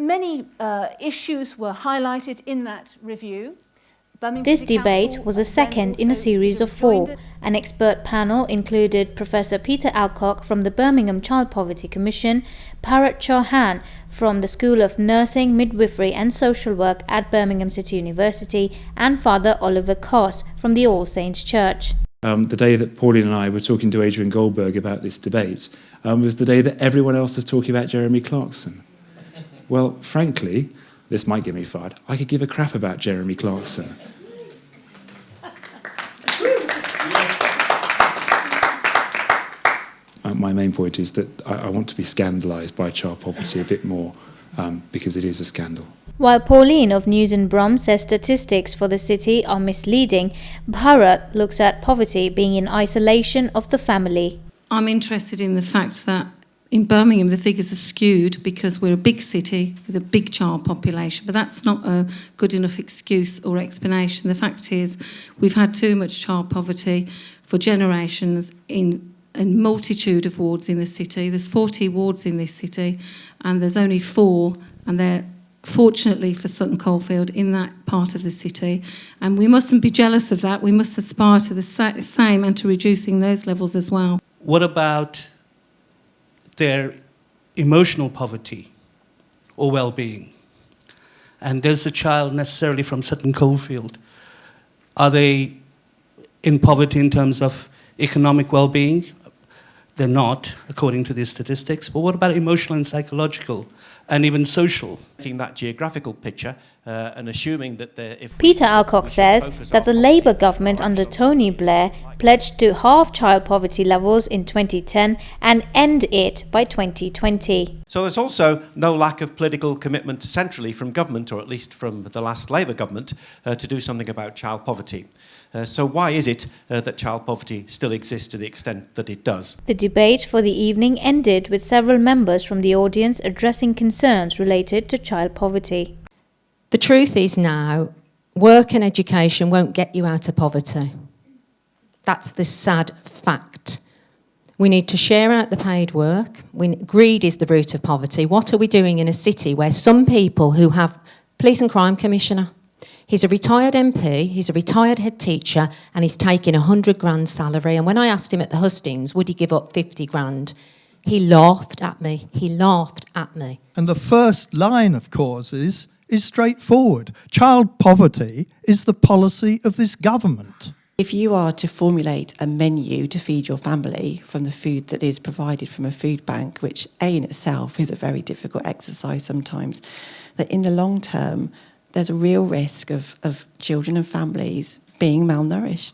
Many issues were highlighted in that review. This debate was a second in a series of 4. An expert panel included Professor Peter Alcock from the Birmingham Child Poverty Commission, Bharat Chauhan from the School of Nursing, Midwifery and Social Work at Birmingham City University, and Father Oliver Koss from the All Saints Church. The day that Pauline and I were talking to Adrian Goldberg about this debate was the day that everyone else was talking about Jeremy Clarkson. Well, frankly, this might get me fired. I could give a crap about Jeremy Clarkson. My main point is that I want to be scandalised by child poverty a bit more because it is a scandal. While Pauline of News and Brom says statistics for the city are misleading, Bharat looks at poverty being in isolation of the family. I'm interested in the fact that in Birmingham the figures are skewed because we're a big city with a big child population, but that's not a good enough excuse or explanation. The fact is we've had too much child poverty for generations in a multitude of wards in the city. There's 40 wards in this city and there's only 4, and they're fortunately for Sutton Coldfield in that part of the city, and we mustn't be jealous of that. We must aspire to the same and to reducing those levels as well. What about their emotional poverty or well-being? And does the child necessarily from Sutton Coldfield, are they in poverty in terms of economic well-being? They're not, according to these statistics. But what about emotional and psychological and even social? Taking that geographical picture and assuming that if Peter Alcock says that the Labour government under Tony Blair pledged to halve child poverty levels in 2010 and end it by 2020. So there's also no lack of political commitment centrally from government, or at least from the last Labour government, to do something about child poverty. So why is it that child poverty still exists to the extent that it does? The debate for the evening ended with several members from the audience addressing concerns related to child poverty. The truth is now, work and education won't get you out of poverty. That's the sad fact. We need to share out the paid work. Greed is the root of poverty. What are we doing in a city where some people who have police and crime commissioner, he's a retired MP, he's a retired head teacher, and he's taking $100 grand salary. And when I asked him at the hustings, would he give up 50 grand? He laughed at me. He laughed at me. And the first line of causes is straightforward. Child poverty is the policy of this government. If you are to formulate a menu to feed your family from the food that is provided from a food bank, which in itself is a very difficult exercise sometimes, that in the long term, there's a real risk of children and families being malnourished.